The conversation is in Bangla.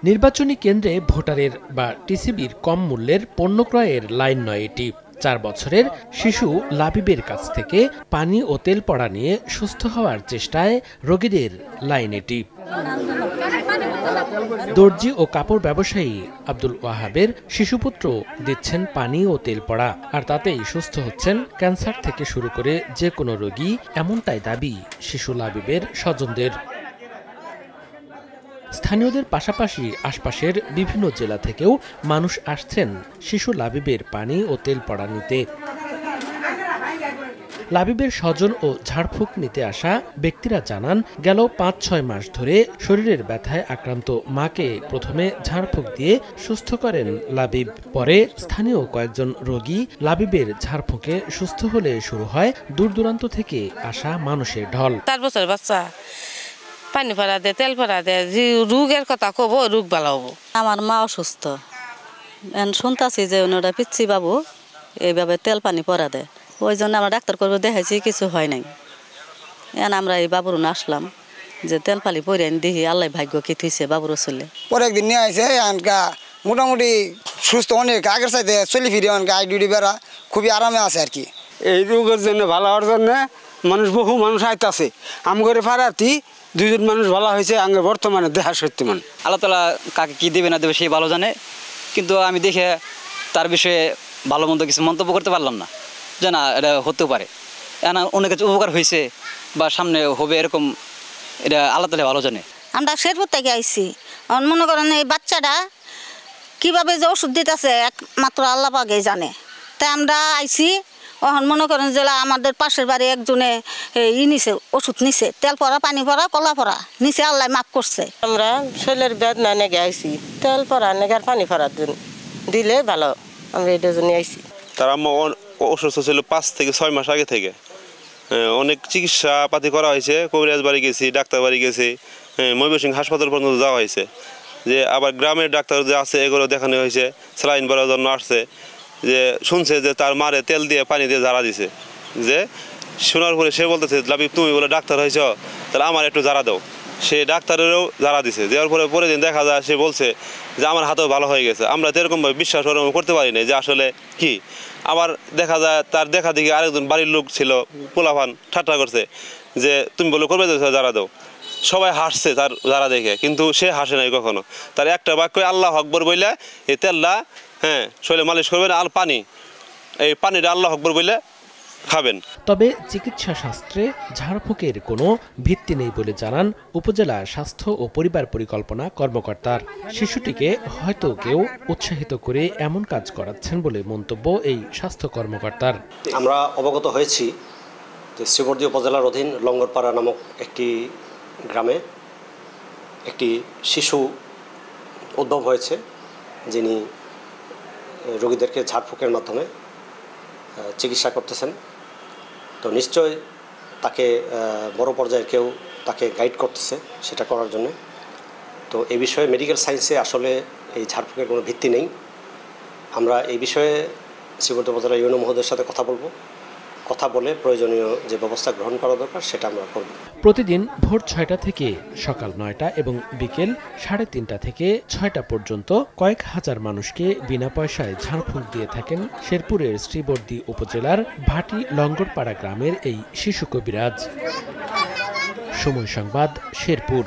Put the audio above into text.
নির্বাচনী কেন্দ্রে ভোটারের বা টিসিবির কম মূল্যের পণ্য ক্রয়ের লাইন নয় এটি। 4 বছরের শিশু লাবিবের কাছ থেকে পানি ও তেল পড়া নিয়ে সুস্থ হওয়ার চেষ্টায় রোগীদের লাইন এটি। দর্জি ও কাপড় ব্যবসায়ী আব্দুল ওয়াহাবের শিশুপুত্র দিচ্ছেন পানি ও তেল পড়া, আর তাতেই সুস্থ হচ্ছেন ক্যান্সার থেকে শুরু করে যে কোনো রোগী, এমনটাই দাবি শিশু লাবিবের স্বজনদের। স্থানীয়দের পাশাপাশি আশপাশের বিভিন্ন জেলা থেকেও মানুষ আসছেন শিশু লাবিবের পানি ও তেল পড়া নিতে। লাবিবের স্বজন ও ঝাড়ফুঁক নিতে আসা ব্যক্তিরা জানান, গেল ৫-৬ মাস ধরে শরীরের ব্যথায় আক্রান্ত মাকে প্রথমে ঝাড়ফুঁক দিয়ে সুস্থ করেন লাবিব। পরে স্থানীয় কয়েকজন রোগী লাবিবের ঝাড়ফুঁকে সুস্থ হলে শুরু হয় দূর দূরান্ত থেকে আসা মানুষের ঢল। 4 বছরের বাচ্চা পানি ভরা দেয়, তেল ভরা দেয়, যে রোগের কথা কব রোগ ভালো হবো। আমার মা অসুস্থ, শুনতেছি যে ওনারা পিচ্ছি বাবু এইভাবে তেল পানি পরা দেয়, ওই জন্য আমরা ডাক্তার করবো দেখাইছি, কিছু হয় নাই। আমরা এই বাবুর আসলাম যে তেল পানি পরে দেখি আল্লাহ ভাগ্য কি থইছে বাবুর চলে। পরে একদিন নিয়ে আসে মোটামুটি সুস্থ, অনেক আগের সাথে চলি ফিরে গায়ে ডিউটি বেড়া খুবই আরামে আছে আর কি। এই রোগের জন্য ভালো হওয়ার জন্য বহু মানুষ আইতাছে। আমগরে ফারাতি 2 জন মানুষ ভালো হয়েছে আঙ্গের বর্তমানে দেহা সত্যমান। আল্লাহ তাআলা কাকে কি দেবে না দেবে সেই ভালো জানে, কিন্তু আমি দেখে তার বিষয়ে ভালো মন্দ কিছু মন্তব্য করতে পারলাম না, যে না এটা হতেও পারে, অনেক কিছু উপকার হয়েছে বা সামনে হবে এরকম, এটা আল্লাহ তাআলা ভালো জানে। আমরা শেরপুর থেকে আইছি, মনে করেন এই বাচ্চাটা কিভাবে যে ওষুধ দিতেছে একমাত্র আল্লাহ পাকেই জানে। তাই আমরা আইছি, মনে করেন যে আমাদের পাশের বাড়ি একজনে নিছে ওষুধ নিছে, তেল পরা, পানি পরা, কলা পরা নিচে, আল্লাহ মাফ করছে। আমরা শরীরের বেদনা নেগে আইছি, তেল পরা নেগার পানি পরা দিলে ভালো, আমরা এটা জন্য আইছি। তার আম্মা অসুস্থ ছিল 5 থেকে 6 মাস আগে থেকে। অনেক চিকিৎসা পাতি করা হয়েছে, কবিরাজ বাড়ি গেছি, ডাক্তার বাড়ি গেছি, ময়মনসিংহ হাসপাতাল পর্যন্ত যাওয়া হয়েছে। যে আবার গ্রামের ডাক্তার যে আছে এগুলো দেখানো হয়েছে, স্যালাইন ভরার জন্য আসছে, যে শুনছে যে তার মারে তেল দিয়ে পানি দিয়ে ঝাড়া দিছে। যে শোনার পরে সে বলতেছে, লাবিব তুমি বলে ডাক্তার হয়েছ, তাহলে আমার একটু ঝাড়া দাও। সে ডাক্তারেরও ঝাড়া দিছে, দেওয়ার পরে পরের দিন দেখা যায় সে বলছে যে আমার হাতেও ভালো হয়ে গেছে। আমরা তো এরকমভাবে বিশ্বাস করতে পারি না যে আসলে কি। আবার দেখা যায় তার দেখা দেখি আরেকজন বাড়ির লোক ছিল, পোলাপান ঠাট্টা করছে যে তুমি বলে করবে ঝাড়া দাও। সবাই হাসছে তার ঝাড়া দেখে, কিন্তু সে হাসে নাই কখনো। তার একটা বাক্য আল্লাহু আকবার বইলে এই তেলটা শরীরে মালিশ করবেন, আর পানি, এই পানিটা আল্লাহু আকবার বইলে খাবেন। তবে চিকিৎসা শাস্ত্রে ঝাড়ফুঁকের কোনো ভিত্তি নেই বলে জানান উপজেলা স্বাস্থ্য ও পরিবার পরিকল্পনা কর্মকর্তার। শিশুটিকে হয়তো কেউ উৎসাহিত করে এমন কাজ করাচ্ছেন বলে মন্তব্য এই স্বাস্থ্য কর্মকর্তার। আমরা অবগত হয়েছি যে শ্রীবর্দী উপজেলার অধীন লঙ্গরপাড়া নামক একটি গ্রামে একটি শিশু উদ্ভব হয়েছে, যিনি রোগীদেরকে ঝাড়ফুঁকের মাধ্যমে চিকিৎসা করতেছেন। তো নিশ্চয় তাকে বড় পর্যায়ের কেউ তাকে গাইড করতেছে সেটা করার জন্য। তো এই বিষয়ে মেডিকেল সায়েন্সে আসলে এই ঝাড়ফুঁকের কোনো ভিত্তি নেই। আমরা এই বিষয়ে শ্রীবর্দী উপজেলা ইউনো মহোদয়ের সাথে কথা বলে প্রয়োজনীয় যে ব্যবস্থা গ্রহণ করা দরকার সেটা আমরা করব। প্রতিদিন ভোর 6টা থেকে সকাল 9টা এবং বিকেল 3:30 থেকে 6টা পর্যন্ত কয়েক হাজার মানুষকে বিনা পয়সায় ঝাড়ফুঁক দিয়ে থাকেন শেরপুরের শ্রীবর্দী উপজেলার ভাটি লঙ্গরপাড়া গ্রামের এই শিশু কবিরাজ। সময় সংবাদ, শেরপুর।